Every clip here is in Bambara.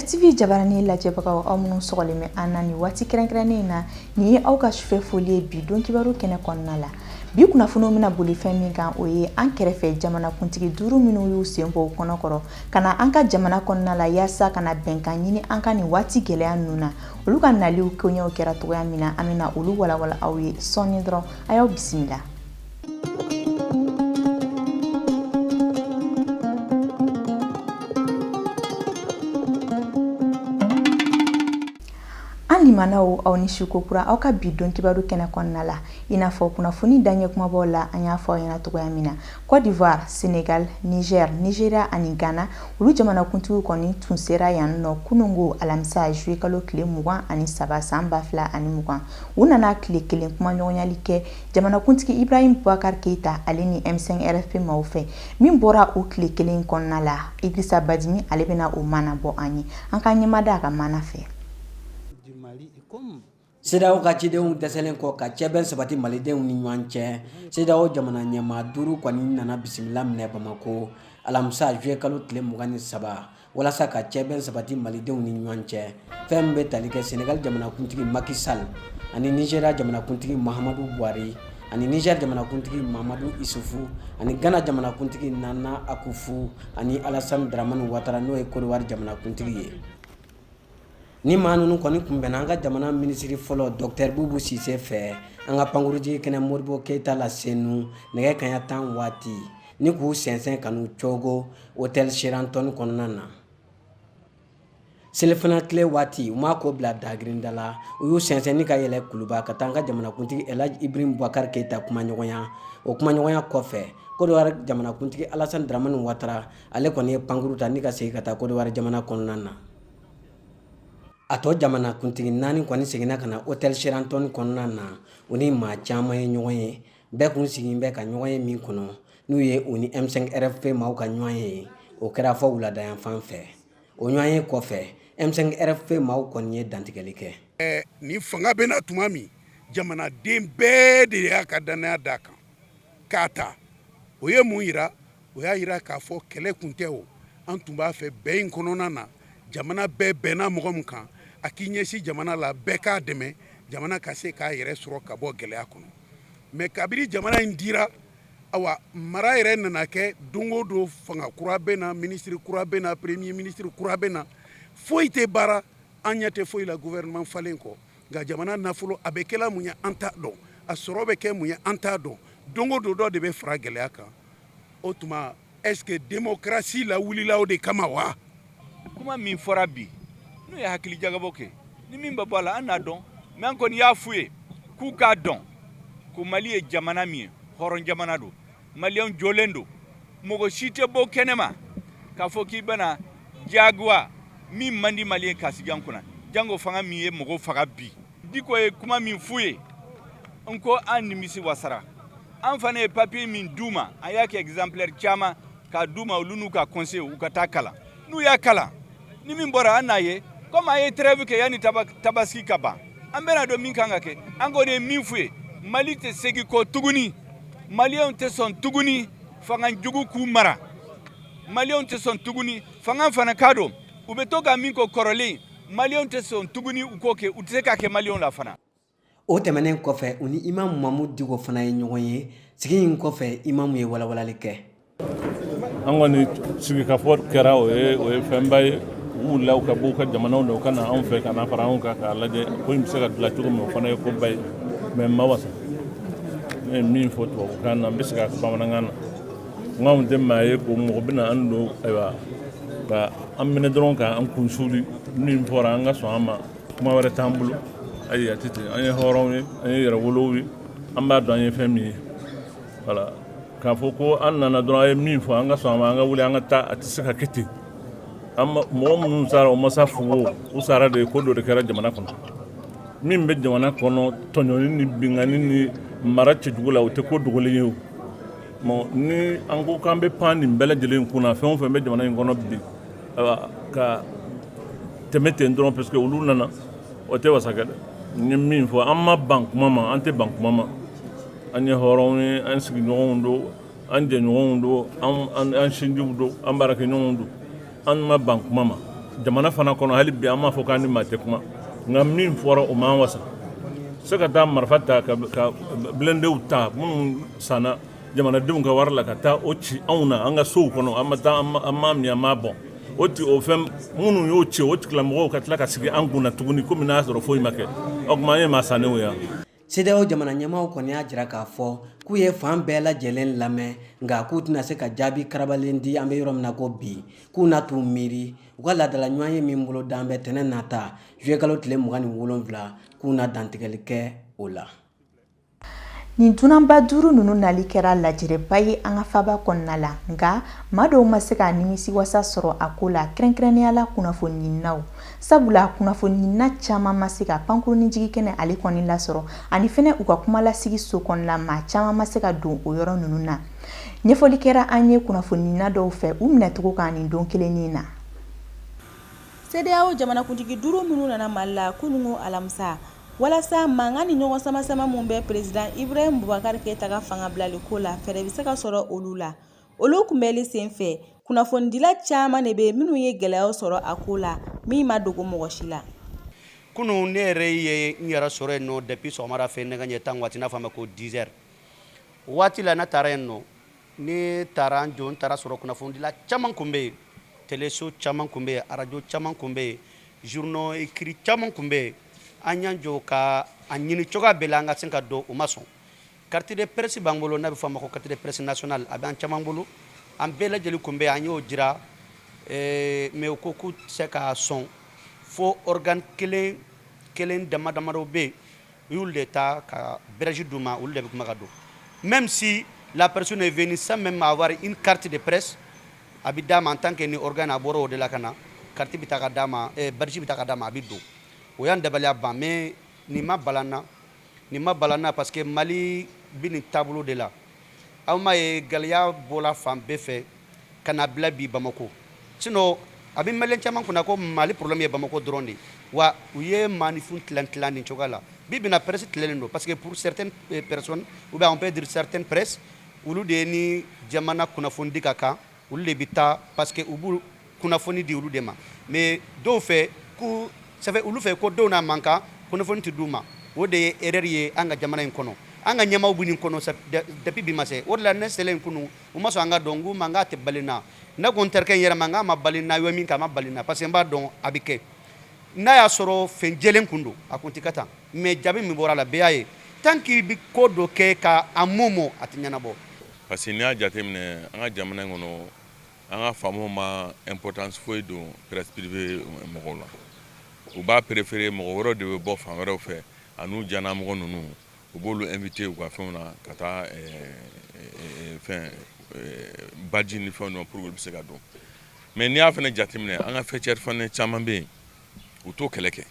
TV jabarani lajɛbagaw aw minnu sɔgɔlen bɛ an na ni waati kɛrɛnkɛrɛnnen na ni ye aw ka sufɛ foli ye bi don kibaru kɛnɛ kɔnɔna la bi kunnafoniw bɛna boli fɛn min kan o ye an kɛrɛfɛ jamanakuntigi 5 minnu y'u sen bɔ kɔnɔkɔrɔ kana an ka jamana kɔnɔna la yaasa kana bɛnkan ɲini an ka nin waati gɛlɛya ninnu na olu ka naliw koɲɛw kɛra togoya min na an bɛna olu walawala aw ye sɔɔni dɔrɔn a y'aw bisimila. Limanaw aw ni shukokura aw ka bi don kibaru kɛnɛ kɔnɔna la ina fɔ kunnafoni daɲɛ kumabaw la an y'a fɔ aw ɲɛna togoya min na Côte d'Ivoire, Sénégal, Niger, Nigeria ani Ghana olu jamanakuntigiw kɔni tun sera yan nɔ kunungo alamisa juillet kalo tile 23 san 2020 u nana tile kelen kumaɲɔgɔnyali kɛ jamanakuntigi Ibrahim Boubacar Keita ale ni M5 RFP maaw fɛ min bɔra o tile kelen kɔnɔna la Idrissa Badimi ale bɛna o mana bɔ an ye an ka ɲɛmada a ka mana fɛ. CEDEAO ka cidenw dɛsɛlen kɔ ka cɛbɛn sabati malidenw ni ɲɔgɔn cɛ CEDEAO jamana ɲɛmaa 5 kɔni nana bisimila minɛ Bamako alamisa juillet kalo tile 23 walasa ka cɛbɛn sabati malidenw ni ɲɔgɔn cɛ fɛn bɛ tali kɛ Sénégal jamanakuntigi Macky Sall ani Nigeria jamanakuntigi Muhammadu Buhari ani Niger jamanakuntigi Mamadou Issoufou ani Ghana jamanakuntigi Nana Akufo ani Alassane Dramane Ouattara n'o ye Côte d'Ivoire jamanakuntigi ye. Ni maa ninnu kɔni kunbɛnna an ka jamana minisiri fɔlɔ Dr Boubou Cissé fɛ an ka pankurutigi kɛnɛ Modibo Keita la senu nɛgɛ kanɲɛ 10 waati ni k'u sɛnsɛn ka n'u cogo hôtel Sheraton kɔnɔna na. Selifana tile waati u m'a ko bila dagirinda la u y'u sɛnsɛn ni ka yɛlɛ kuluba ka taa an ka jamanakuntigi Elhaji Ibrahim Boubacar Keita kumaɲɔgɔnya o kumaɲɔgɔnya kɔfɛ Côte d'Ivoire jamanakuntigi Alassane Dramane Ouattara ale kɔni ye pankuruta ni ka segin ka taa Côte d'Ivoire jamana kɔnɔna na. A tɔ jamanakuntigi 4 kɔni seginna ka na hôtel Sheraton kɔnɔna na u ni maa caman ye ɲɔgɔn ye bɛɛ kun sigin bɛ ka ɲɔgɔn ye min kɔnɔ n'u ye u ni M5 RFP maaw ka ɲɔgɔn ye o kɛra fɔ wuladayan fan fɛ o ɲɔgɔn ye kɔfɛ M5 RFP maaw kɔni ye dantigɛli kɛ. Ni fanga bɛna tuma min jamanaden bɛɛ de y'a ka danaya d'a kan k'a ta o ye mun yira o y'a yira k'a fɔ kɛlɛ kun tɛ o an tun b'a fɛ bɛn in kɔnɔna na jamana bɛɛ bɛnna mɔgɔ min kan a k'i ɲɛsin jamana la bɛɛ k'a dɛmɛ jamana ka se k'a yɛrɛ sɔrɔ ka bɔ gɛlɛya kɔnɔ mais kabiri jamana in dira awa mara yɛrɛ nana kɛ don o don fanga kura bɛ na ministre kura bɛ na premier ministre kura bɛ na foyi tɛ baara an ɲɛ tɛ foyi la gouvernement falen kɔ nka jamana nafolo a bɛ kɛla mun ye an t'a dɔn a sɔrɔ bɛ kɛ mun ye an t'a dɔn don o don dɔ de bɛ fara gɛlɛya kan o tuma est ce que démocratie la wulila o de kama wa. Kuma min fɔra bi n'u ye hakili jagabɔ kɛ ni min bɛ bɔ a la an n'a dɔn mais an kɔni y'a f'u ye k'u k'a dɔn ko Mali ye jamana min ye hɔrɔn jamana don maliyɛnw jɔlen don mɔgɔ si tɛ bɔ kɛnɛma k'a fɔ k'i bɛna jagoya min man di maliyɛn ka sigi an kunna jango fanga min ye mɔgɔ faga bi diko ye kuma min f'u ye n ko an nimisi wasara an fana ye papier min d'u ma a y'a kɛ exemplaire caman k'a d'u ma olu n'u ka conseil u ka taa kalan n'u y'a kalan ni min bɔra an n'a ye comme a ye trêve kɛ yanni tabaski ka ban an bɛna dɔn min kan ka kɛ an kɔni ye min f'u ye Mali tɛ segin kɔ tuguni maliyɛnw tɛ sɔn tuguni fanga jugu k'u mara maliyɛnw tɛ sɔn tuguni fanga fana k'a dɔn u bɛ to ka min kɔ kɔrɔlen maliyɛnw tɛ sɔn tuguni u k'o kɛ u tɛ se k'a kɛ maliyɛnw la fana. O tɛmɛnen kɔfɛ u ni Imam Mamadou Diko fana ye ɲɔgɔn ye sigi in kɔfɛ Imam ye walawalali kɛ. An kɔni sigikafɔ kɛra o ye fɛnba ye u wulila u ka bɔ u ka jamanaw la u ka na anw fɛ ka na fara anw kan k'a lajɛ ko in bɛ se ka dilan cogo min o fana ye koba ye mais ma wasa ne ye min fɔ tubabukan na n bɛ se k'a fɔ bamanankan na n k'anw tɛ maa ye ko mɔgɔ bɛna an don ayiwa ka an minɛ dɔrɔn k'an kun suli min fɔra an ka sɔn an ma kuma wɛrɛ t'an bolo ayi a tɛ ten an ye hɔrɔnw ye an ye yɛrɛwolow ye an b'a dɔn an ye fɛn min ye voilà k'a fɔ ko an nana dɔrɔn a ye min fɔ an ka sɔn a ma an ka wuli an ka taa a tɛ se ka kɛ ten mɔgɔ minnu sara o masa fugo u sara de ko dɔ de kɛra jamana kɔnɔ min bɛ jamana kɔnɔ tɔɲɔni ni bingani ni mara cɛjugu la o tɛ ko dogolen ye o ni an ko k'an bɛ pan nin bɛɛ lajɛlen kunna fɛn o fɛn bɛ jamana in kɔnɔ bi ka tɛmɛ ten dɔrɔn parce que olu nana o tɛ wasa kɛ dɛ n ye min fɔ an ma ban kuma ma an tɛ ban kuma ma an ye hɔrɔnw ye an sigiɲɔgɔnw don an jɛɲɔgɔnw don an sinjiw don an baarakɛɲɔgɔnw don an ma ban kuma ma jamana fana kono hali bi amma fo kan ni mate kuma ngam min fora o man wasa saka ta marfata ka blende uta mun sana jamana dum ka warla ka ta oci auna anga so kono amma ta amma mi amma bon oti o fem munu yo ci oti klamo ka tla ka sigi anguna tuguni ko mina so fo imake ogmanye masane wo ya CEDEAO jamana ɲɛmaaw kɔni y'a jira k'a fɔ k'u ye fan bɛɛ lajɛlen lamɛn nka k'u tɛna se ka jaabi karabalen di an bɛ yɔrɔ min na ko bi k'u na t'u miiri u ka laadala ɲɔgɔn ye min bolo da an bɛ tɛnɛ nata juillet kalo tile 27 k'u na dantigɛli kɛ o la. Nin dunanba duuru nunu nali kɛra lajɛrɛba ye an ka faba kɔnɔna la nka maa dɔw ma se ka nimisi wasa sɔrɔ a ko la kɛrɛnkɛrɛnnenya la kunnafoni ɲininaw sabula kunnafoni ɲinina caman ma se ka pankuruni jigi kɛnɛ ale kɔni lasɔrɔ ani fɛnɛ u ka kumalasigi so kɔnɔna maa caman ma se ka don o yɔrɔ nunu na ɲɛfɔli kɛra an ye kunnafoni ɲinina dɔw fɛ u minɛcogo kan nin don kelennin na. CEDEAO jamanakuntigi duuru minnu nana Mali la kunungu alamisa walasa mankan ni ɲɔgɔn sama mun bɛ président Ibrahim Boubacar Keita ka fanga bilali ko la fɛrɛ bɛ se ka sɔrɔ olu la olu kunbɛli senfɛ kunnafonidila caman de bɛ minnu ye gɛlɛyaw sɔrɔ a ko la min ma dogo mɔgɔ si la. Kunu ne yɛrɛ ye n yɛrɛ sɔrɔ yen nɔ depuis sɔgɔmada fɛ ne ka ɲɛ tan waati n'a fɔ a ma ko 10 heures waati la ne taara yen nɔ ne taara n jɔ n taara sɔrɔ kunnafonidila caman kun bɛ yen teleso caman kun bɛ yen arajo caman kun bɛ yen journaux écrits caman kun bɛ yen an y'an jɔ ka a ɲini cogoya bɛɛ la an ka se ka don u ma sɔn carte de presse b'an bolo n'a bɛ fɔ a ma ko carte de presse nationale a bɛ an caman bolo an bɛɛ lajɛlen kun bɛ an y'o jira mais u ko k'u tɛ se k'a sɔn fo organe kelen dama dɔ bɛ yen u y'olu de ta ka berɛji d'u ma olu de bɛ kuma ka don même si la personne est venue sans même avoir une carte de presse a bɛ d'a ma en tant que ni organe a bɔra o de la ka na carte bɛ ta ka d'a ma berɛji bɛ ta ka d'a ma a bɛ don. O y'an dabaliya ban mais nin ma balanna parce que Mali bi nin taabolo de la aw ma ye gɛlɛya bɔla fan bɛɛ fɛ ka na bila bi Bamako sinon a bɛ Malien caman kunna ko Mali problème ye Bamako dɔrɔn de wa u ye maanifin tilan nin cogoya la bi bina presse tilalen don parce que pour certaines personnes ou bien on peut dire certaines presses olu de ye ni jamana kunnafonidi ka kan olu de bɛ taa parce que u b'u kunnafoni di olu de ma mais dɔw fɛ ko ça fait olu fɛ ko dɔw n'a man kan kunnafoni tɛ d'u ma o de ye erreur ye an ka jamana in kɔnɔ an ka ɲɛmaaw bɛ nin kɔnɔ depuis bi ma se o de la ne selen kunu u ma sɔn an ka dɔn k'u ma n k'a tɛ bali n na ne ko n terikɛ in yɛrɛ ma n k'a ma bali n na i ye min kɛ a ma bali n na parce que n b'a dɔn a bɛ kɛ n'a y'a sɔrɔ fɛn jɛlen kun don a kun tɛ ka tan mais jaabi min bɔra la bɛɛ y'a ye tant qu'il bɛ ko dɔ kɛ ka a mɔmɔ a tɛ ɲɛnabɔ. parce que n'i y'a jateminɛ an ka jamana in kɔnɔ an ka faamaw ma importance foyi don presse privée mɔgɔw la. U b'a préféré mɔgɔ wɛrɛw de bɛ bɔ fan wɛrɛw fɛ an'u janamɔgɔ ninnu u b'olu invité u ka fɛnw na ka taa fɛn baji ni fɛnw na pour que olu bɛ se ka don mais n'i y'a fana jateminɛ an ka fêtière fana caman bɛ yen u t'o kɛlɛ kɛ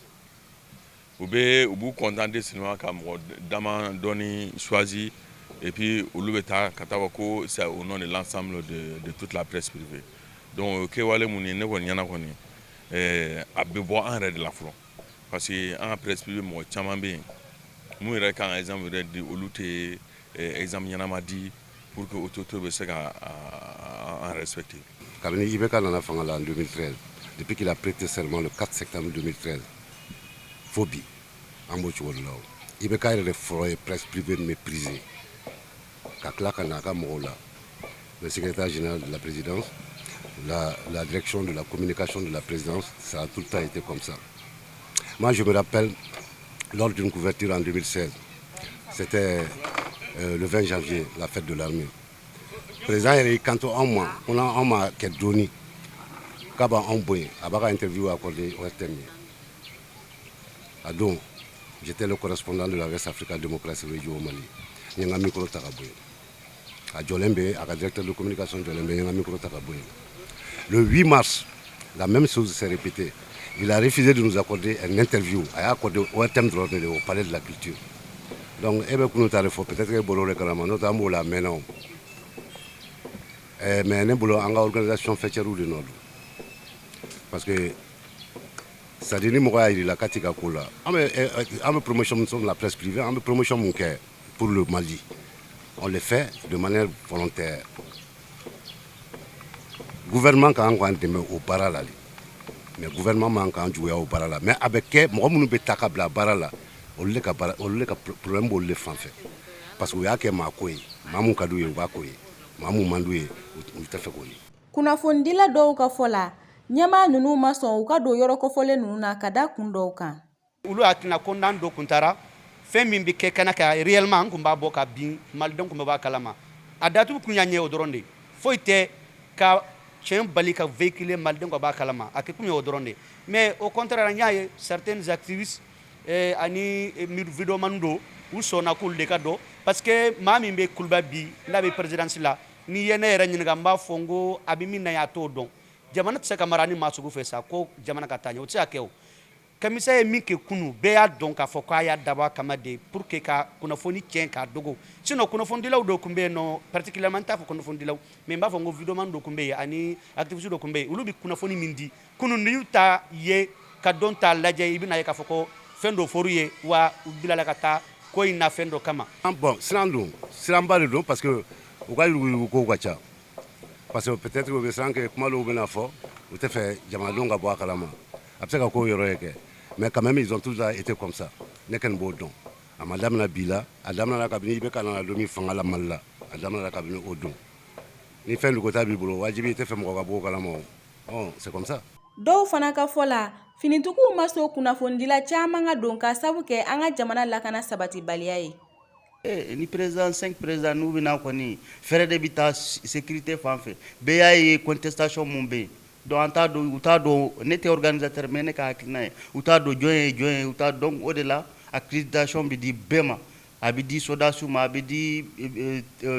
u b'u contenter seulement ka mɔgɔ dama dɔɔni choisi et puis olu bɛ taa ka taa fɔ ko c'est au nom de l'ensemble de toute la presse privée donc kɛwale mun ye ne kɔni ɲɛna kɔni a bɛ bɔ an yɛrɛ de la fɔlɔ parce que an ka presse privée mɔgɔ caman bɛ yen mun yɛrɛ kan ka exemple yɛrɛ di olu tɛ exemple ɲɛnama di pour que autorité bɛ se ka an respecter. Kabini IBK nana fanga la en 2013 depuis qu'il a prêté serment le 4 septembre 2013 fo bi an b'o cogo de la o IBK yɛrɛ de fɔlɔ ye presse privée méprisée ka tila ka na a ka mɔgɔw la le secrétaire général de la présidence la direction de la communication de la présidence, ça a tout le temps été comme ça. Moi, je me rappelle, lors d'une couverture en 2016, c'était le 20 janvier, la fête de l'armée. Le président, quand on a donné, quand on a interview accordé au RTM. Donc, j'étais le correspondant de la West Africa Démocratie Radio au Mali. Il y a un micro taraboy. À Djolembe, à la directeur de communication de Djolembe, il y a un micro taraboy. Le 8 mars, la même chose s'est répétée. Il a refusé de nous accorder une interview. Il a accordé au thème de au palais de la culture. Donc, peut-être que Bolore Karama, notamment la maintenant. Mais nous avons une organisation fêtière de Nord. Parce que ça dit que la Katika Kola. On promotion de la presse privée, on promotion pour le Mali. On le fait de manière volontaire. Le gouvernement a encore au parallèle. mais gouvernement man kan juguya o baara la mais a bɛ kɛ mɔgɔ minnu bɛ taa ka bila baara la olu le ka problème b'olu le fan fɛ parce que u y'a kɛ maa ko ye maa mun ka d'u ye u b'a ko ye maa mun man d'u ye u tɛ fɛ k'o ye. Kunnafonidila dɔw ka fɔ la ɲɛmaa ninnu ma sɔn u ka don yɔrɔ kɔfɔlen ninnu na ka da kun dɔw kan. Olu hakilina ko n'an don kun taara fɛn min bɛ kɛ kɛnɛ kan réellement an kun b'a bɔ ka bin malidenw kun bɛ bɔ a kalama a datugu kun y'a ɲɛ o dɔrɔn de foyi tɛ ka tiɲɛ bali ka véhiculer malidenw ka bɔ a kalama a kɛ kun ye o dɔrɔn de mais au contraire n y'a ye certaines activistes ani videoman don u sɔnna k'olu de ka dɔn parce que maa min bɛ kuluba bi n'a bɛ présidence la n'i ye ne yɛrɛ ɲininka n b'a fɔ n ko a bɛ min na a t'o dɔn jamana tɛ se ka mara ni maa sugu fɛ sa ko jamana ka taa ɲɛ o tɛ se ka kɛ o kamisa ye min kɛ kunu bɛɛ y'a dɔn k'a fɔ k'a y'a dabɔ a kama de pour que ka kunnafoni tiɲɛ k'a dogo sinon kunnafonidilaw dɔ tun bɛ yen nɔ particulièrement n t'a fɔ kunnafonidilaw mais n b'a fɔ n ko videoman dɔ tun bɛ yen ani activiste dɔ tun bɛ yen olu bɛ kunnafoni min di kunu n'i y'u ta ye ka dɔn ta lajɛ i bɛna ye k'a fɔ ko fɛn dɔ fɔr'u ye wa u bilala ka taa ko in na fɛn dɔ kama. Bon siran don siranba de don parce que u ka yurugu kow ka ca parce que peut-être u bɛ siran kɛ kuma dɔw bɛna fɔ u tɛ fɛ jamanadenw ka bɔ a kalama a bɛ se ka ko yɔrɔ ye kɛ mais quand même ils ont toujours été comme ça ne kɔni b'o dɔn a ma daminɛ bi la a daminɛna kabini i bɛ ka na don min fanga la Mali la a daminɛna kabini o don ni fɛn dugota b'i bolo wajibi i tɛ fɛ mɔgɔ ka bɔ o kalama o c'est comme ça. Dɔw fana ka fɔ la finitigiw ma sɔn kunnafonidila caman ka don ka sabu kɛ an ka jamana lakana sabatibaliya ye. Ni président 5 président n'u bɛna kɔni fɛrɛ de bɛ taa sécurité fan fɛ bɛɛ y'a ye contestation mun bɛ yen donc an t'a dɔn u t'a dɔn ne tɛ organisateur mais ne ka hakilina ye u t'a dɔn jɔn ye jɔn ye u t'a dɔn o de la accréditation bɛ di bɛɛ ma a bɛ di soldats ma a bɛ di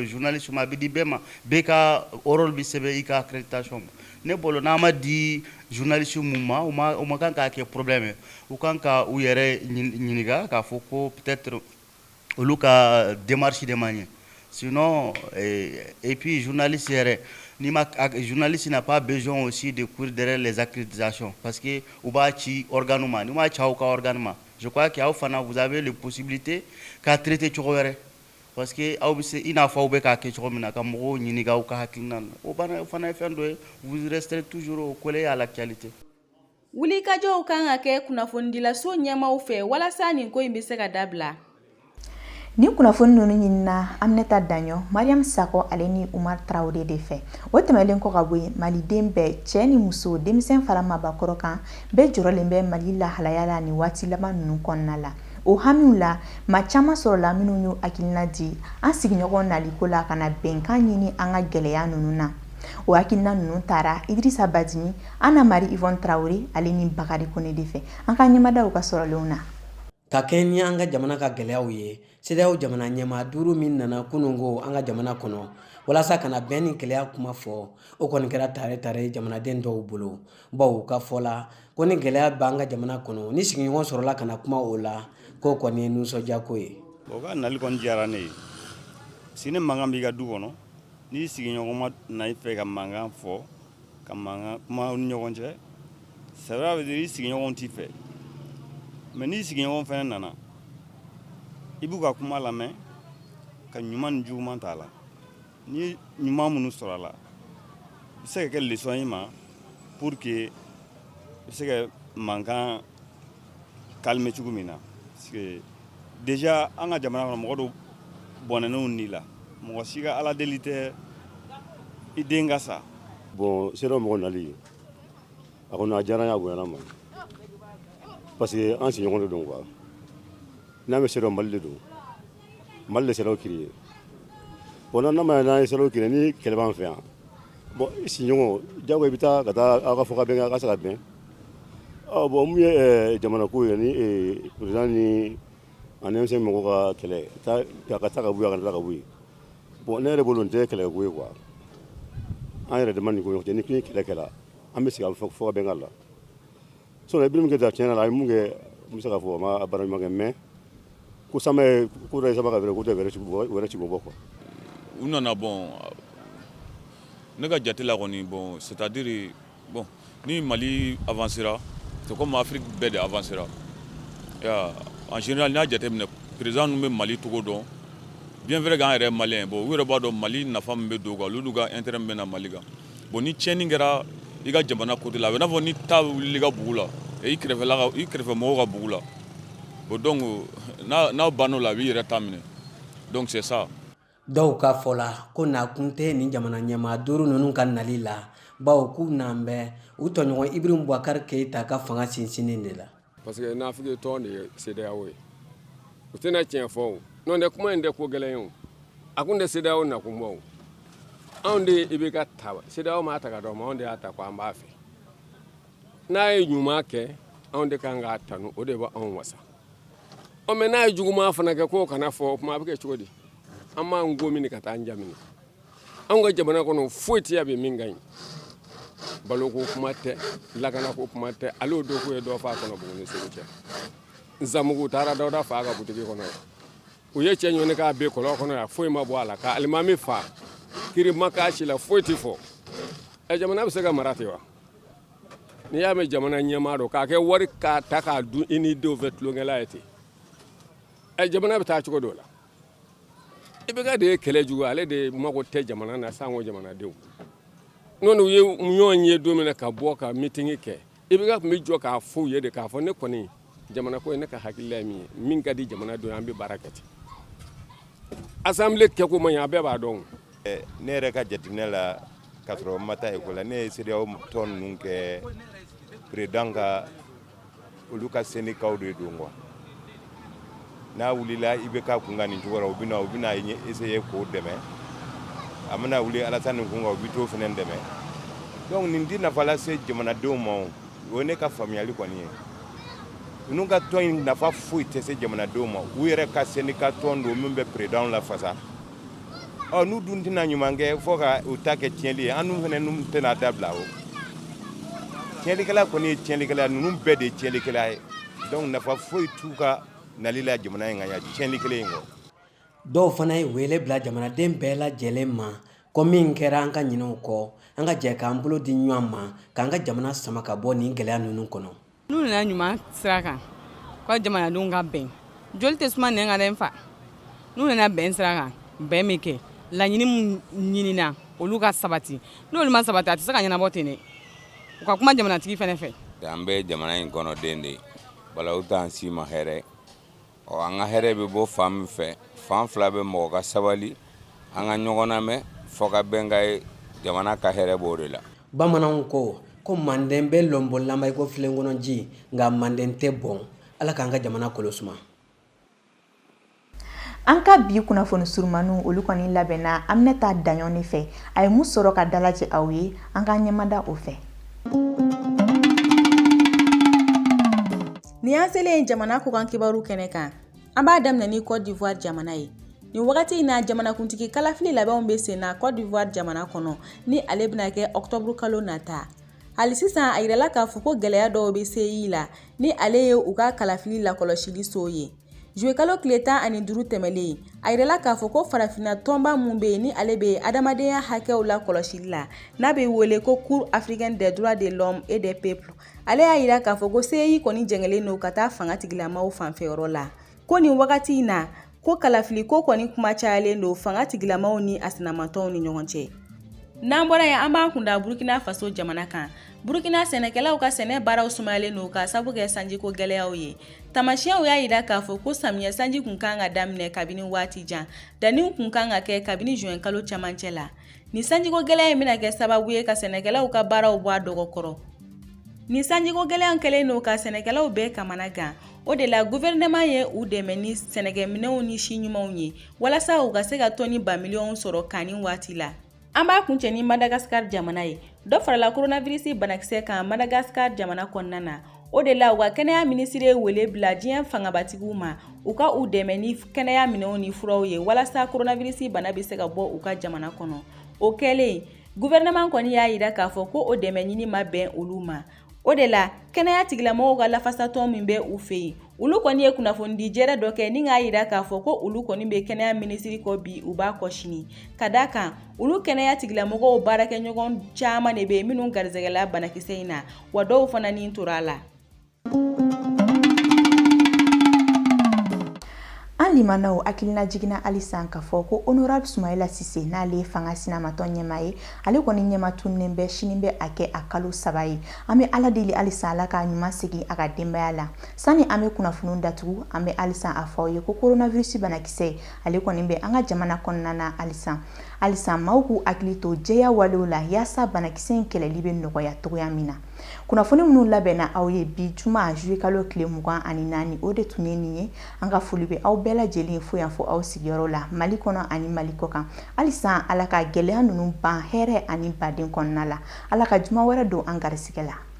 journalistes ma a bɛ di bɛɛ ma bɛɛ ka rôle bɛ sɛbɛn i ka accréditation ma ne bolo n'a ma di journalistes mun ma o ma kan k'a kɛ problème ye u kan ka u yɛrɛ ɲininka k'a fɔ ko peut-être olu ka démarche de ma ɲɛ sinon et puis journaliste yɛrɛ ni ma journaliste n'a pas besoin aussi de courir derrière les accréditations parce que u b'a ci organe ma ni m'a ci aw ka organe ma je crois que aw fana vous avez les possibilités k'a traiter cogo wɛrɛ parce que aw bɛ se i n'a fɔ aw bɛ k'a kɛ cogo min na ka mɔgɔw ɲininka aw ka hakilina na o fana ye fɛn dɔ ye vous resterez toujours collé à l'actualité. Wulikajɔw kan ka kɛ kunnafonidilaso ɲɛmaaw fɛ walasa nin ko in bɛ se ka dabila. Ni kunnafoni ninnu ɲinina Aminata Daɲɔ, Mariam Sako ale ni Umar Traoré de fɛ. O tɛmɛlen kɔ ka bɔ yen, Maliden bɛɛ cɛ ni muso denmisɛn fara maabakɔrɔ kan bɛɛ jɔrɔlen bɛ Mali lahalaya la ni waati laban ninnu kɔnɔna la. O hamiw la, maa caman sɔrɔla minnu y'u hakilina di an sigiɲɔgɔn naliko la ka na bɛnkan ɲini an ka gɛlɛya ninnu na. O hakilina ninnu taara Idrissa Badini, Anna Marie Yvonne Traoré ale ni Bakari Kone de fɛ. An ka ɲɛmadaw ka sɔrɔlenw na. Ka kɛ ni an ka jamana ka gɛlɛyaw ye CEDEAO jamana ɲɛmaa 5 min nana kunungo an ka jamana kɔnɔ walasa kana bɛn ni gɛlɛya kuma fɔ o kɔni kɛra tare jamanaden dɔw bolo bawo ka fɔ la ko ni gɛlɛya b'an ka jamana kɔnɔ ni sigiɲɔgɔn sɔrɔla kana kuma o la ko kɔni ye nisɔndiya ko ye. O ka nali kɔni diyara ne ye sini mankan b'i ka du kɔnɔ ni sigiɲɔgɔn ma na i fɛ ka mankan fɔ ka mankan kuma ni ɲɔgɔn cɛ c'est vrai i sigiɲɔgɔn t'i fɛ mais ni sigiɲɔgɔn fɛnɛ nana i b'u ka kuma lamɛn ka ɲuman ni juguman t'a la ni ɲuman minnu sɔrɔ a la i bɛ se ka kɛ leçon i ma pour que i bɛ se ka mankan calmer cogo min na parce que déjà an ka jamana kɔnɔ mɔgɔ dɔw bɔnɛnenw ni la mɔgɔ si ka ala deli tɛ i den ka sa. Bon CEDEAO mɔgɔ nali a kɔni a diyara n ye a bonyana ma parce que an sigiɲɔgɔn de don quoi n'a bɛ CEDEAO Mali de don Mali de CEDEAO créé bon n'a ma n'an ye CEDEAO créé ni kɛlɛ b'an fɛ yan bon i sigiɲɔgɔn jago i bɛ taa ka taa aw ka fɔ ka bɛn a ka se ka bɛn bon mun ye jamana ko ye ni président ni ani MCM mɔgɔw ka kɛlɛ ka taa ka bɔ yen a ka tila ka bɔ yen bon ne yɛrɛ bolo nin tɛ kɛlɛ ko ye quoi an yɛrɛ dama ni ko ɲɔgɔn cɛ ni kɛlɛ kɛla an bɛ sigi a fɔ ka bɛn ka la sinon Ibrahim Keita tiɲɛ na a ye mun kɛ n bɛ se k'a fɔ a ma baara ɲuman kɛ mais ko sama ye ko dɔ ye sama ka wɛrɛ ko tɛ wɛrɛ ci bɔ quoi. U nana bon ne ka jate la kɔni bon c'est-à-dire bon ni Mali avancera c'est comme Afrique bɛɛ de avancera en général n'a jate minɛ président ninnu bɛ Mali togo dɔn bien vrai qu'an yɛrɛ malien bon u yɛrɛ b'a dɔn Mali nafa min bɛ don kan olu ka intérêt min bɛ na Mali kan bon ni tiɲɛni kɛra i ka jamana côté la. A bɛ n'a fɔ ni ta wulila i ka bugu la, i kɛrɛfɛ mɔgɔw ka bugu la. Bon donc n'a banna o la a b'i yɛrɛ ta minɛ. Donc c'est ça. Dɔw ka fɔ la ko nakun tɛ nin jamana ɲɛmaa duuru ninnu ka nali la, bawo k'u nan bɛ u tɔɲɔgɔn Ibrim Boubacar Keïta ka fanga sinsinnen de la. Parce que n'Afrique tɔn de ye CEDEAO ye. U tɛna tiɲɛ fɔ o. N'o tɛ kuma in tɛ ko gɛlɛn ye o. A kun tɛ CEDEAO nakun bɔ o. Anw de IBK ta CEDEAO m'a ta ka d'anw ma, anw de y'a ta ko an b'a fɛ. N'a ye ɲuman kɛ, anw de kan k'a tanu, o de b'anw wasa. Mais n'a ye juguman fana kɛ k'o kana fɔ, o kuma a bɛ kɛ cogo di? An b'an go minɛ ka taa an jamini. Anw ka jamana kɔnɔ foyi tɛ yan bi min ka ɲi. Baloko kuma tɛ, lakanako kuma tɛ, ale o don k'u ye dɔ f'a kɔnɔ Buguni Segu cɛ. Nsamugu taara Dawuda fa ka butigi kɔnɔ yan. U ye cɛ ɲɔni k'a bɛɛ kɔlɔn kɔnɔ yan, foyi ma bɔ a la, ka alimami fa, kirima k'a si la, foyi tɛ fɔ. Jamana bɛ se ka mara ten wa? N'i y'a mɛn jamana ɲɛmaa dɔ k'a kɛ wari k'a ta k'a dun i ni denw fɛ tulonkɛla ye ten. Jamana bɛ taa cogo dɔ la. IBK de ye kɛlɛ jugu, ale de mago tɛ jamana na sango jamanadenw. N'u ye ɲɔgɔn ye don min na ka bɔ ka meeting kɛ, IBK tun bɛ jɔ k'a fɔ u ye de k'a fɔ ne kɔni jamana ko ye ne ka hakilila ye min ye, min ka di jamana don an bɛ baara kɛ ten. Assemblée kɛko man ɲi a bɛɛ b'a dɔn. Ne yɛrɛ ka jateminɛ la k'a sɔrɔ n ma taa école la, ne ye CEDEAO tɔn ninnu kɛ président ka olu ka syndicat de don quoi. N'a wulila IBK kun ka nin cogo la, u bɛna essayer k'o dɛmɛ. A mana wuli Alassane kun kan u bɛ t'o fana dɛmɛ. Donc nin tɛ nafa lase jamanadenw ma o ye ne ka faamuyali kɔni ye. Ninnu ka tɔn in nafa foyi tɛ se jamanadenw ma. U yɛrɛ ka syndicat tɔn don min bɛ président la fasa. N'u dun tɛna ɲuman kɛ fo ka u ta kɛ tiɲɛli ye, an dun fana tɛna dabila o. Tiɲɛlikɛla kɔni ye tiɲɛlikɛla, ninnu bɛɛ de ye tiɲɛlikɛla ye. Donc nafa foyi t'u ka nali la jamana in kan ya tiɲɛli kelen in kɔ. Dɔw fana ye wele bila jamanaden bɛɛ lajɛlen ma ko min kɛra an ka ɲinɛw kɔ, an ka jɛ k'an bolo di ɲɔgɔn ma k'an ka jamana sama ka bɔ nin gɛlɛya ninnu kɔnɔ. N'u nana ɲuman sira kan ko jamanadenw ka bɛn, joli tɛ suma nɛn ka dɛ n fa. N'u nana bɛn sira kan, bɛn min kɛ, laɲini min ɲinina olu ka sabati. N'olu ma sabati a tɛ se ka ɲɛnabɔ ten dɛ. U ka kuma jamanatigi fana fɛ. An bɛ jamana in kɔnɔ den de, wala u t'an si ma hɛrɛ. An ka hɛrɛ bɛ bɔ fan min fɛ, fan fila bɛ mɔgɔ ka sabali, an ka ɲɔgɔn lamɛn fɔ ka bɛn ka ye jamana ka hɛrɛ b'o de la. Bamananw ko manden bɛ lɔnbɔ lamɔ i ko filen kɔnɔ ji, nka manden tɛ bɔn. Ala k'an ka jamana kolo suma. An ka bi kunnafoni surumaniw olu kɔni labɛnna Aminata Daɲɔni fɛ. A ye mun sɔrɔ ka dalajɛ aw ye, an ka ɲɛmada o fɛ. Ni y'an selen jamana kokan kibaru kɛnɛ kan, an b'a daminɛ ni Côte d'Ivoire jamana ye. Ni wagati in na jamanakuntigi kalafili labɛnw bɛ sen na Côte d'Ivoire jamana kɔnɔ ni ale bɛna kɛ octobre kalo nata. Hali sisan a yirala k'a fɔ ko gɛlɛya dɔw bɛ CI la ni ale ye u ka kalafili lakɔlɔsili so ye. Juillet kalo tile 15 tɛmɛlen, a yirala k'a fɔ ko farafinna tɔnba mun bɛ yen ni ale bɛ adamadenya hakɛw lakɔlɔsili la n'a bɛ wele ko Cour africaine des droits de l'homme et des peuples. Ale y'a yira k'a fɔ ko CI kɔni jɛngɛlen don ka taa fanga tigilamaw fanfɛyɔrɔ la. Ko nin wagati in na ko kalafili ko kɔni kuma cayalen don fanga tigilamaw ni a sinamatɔw ni ɲɔgɔn cɛ. N'an bɔra yen an b'an kunda Burkina Faso jamana kan. Burkina sɛnɛkɛlaw ka sɛnɛ baaraw sumayalen don ka sabu kɛ sanjiko gɛlɛyaw ye. Tamasiyɛnw y'a yira k'a fɔ ko samiyɛ sanji kun kan ka daminɛ kabini waati jan, danniw kun kan ka kɛ kabini juin kalo camancɛ la. Ni sanjiko gɛlɛya in bɛna kɛ sababu ye ka sɛnɛkɛlaw ka baaraw bɔ a dɔgɔkɔrɔ. Ni sanjiko gɛlɛya kɛlen don ka sɛnɛkɛlaw bɛɛ kamana gan. O de la gouvernement ye u dɛmɛ ni sɛnɛkɛminɛw ni si ɲumanw ye walasa u ka se ka tɔni ba miliyɔnw sɔrɔ kani waati la. An b'a kuncɛ ni Madagascar jamana ye. Dɔ farala coronavirus banakisɛ kan Madagascar jamana kɔnɔna na. O de la u ka kɛnɛya minisiri ye wele bila diɲɛ fangabatigiw ma u ka u dɛmɛ ni kɛnɛya minɛnw ni furaw ye walasa coronavirus bana bɛ se ka bɔ u ka jamana kɔnɔ. O kɛlen, gouvernement kɔni y'a yira k'a fɔ ko o dɛmɛ ɲini ma bɛn olu ma. O de la, kɛnɛya tigilamɔgɔw ka lafasatɔn min bɛ u fɛ yen, olu kɔni ye kunnafoni jɛrɛ dɔ kɛ ni k'a yira k'a fɔ ko olu kɔni bɛ kɛnɛya minisiri kɔ bi u b'a kɔ sini. Ka d'a kan, olu kɛnɛya tigilamɔgɔw baarakɛɲɔgɔn caman de bɛ yen minnu garizɛgɛla banakisɛ in na, wa dɔw fana ni tora a la. An limanaw akilina jigina alisan ka fɔ ko honorable Sumaila Sise n'ale fanga sinamatɔ ɲɛma ye ale kɔni ɲɛma tunnen bɛ sini bɛ a kɛ a kalo 3 ye an bɛ ala deli alisa ala ka ɲuman segin a ka denbaya la sani an bɛ kunnafoniw datugu an bɛ alisan a fɔ ye ko coronavirus banakisɛ ale kɔni bɛ an ka jamana kɔnɔna na alisan maaw k'u hakili to jɛya walew la yaasa banakisɛ in kɛlɛli bɛ nɔgɔya cogoya min na kunnafoni minnu labɛnna aw ye bi juma juillet kalo tile 24 o de tun ye nin ye an ka foli bɛ aw bɛɛ lajɛlen fo yan fo aw sigiyɔrɔ la Mali kɔnɔ ani Mali kɔkan alisan ala ka gɛlɛya ninnu ban hɛrɛ ani baden kɔnɔna la ala ka juma wɛrɛ don an garisigɛ la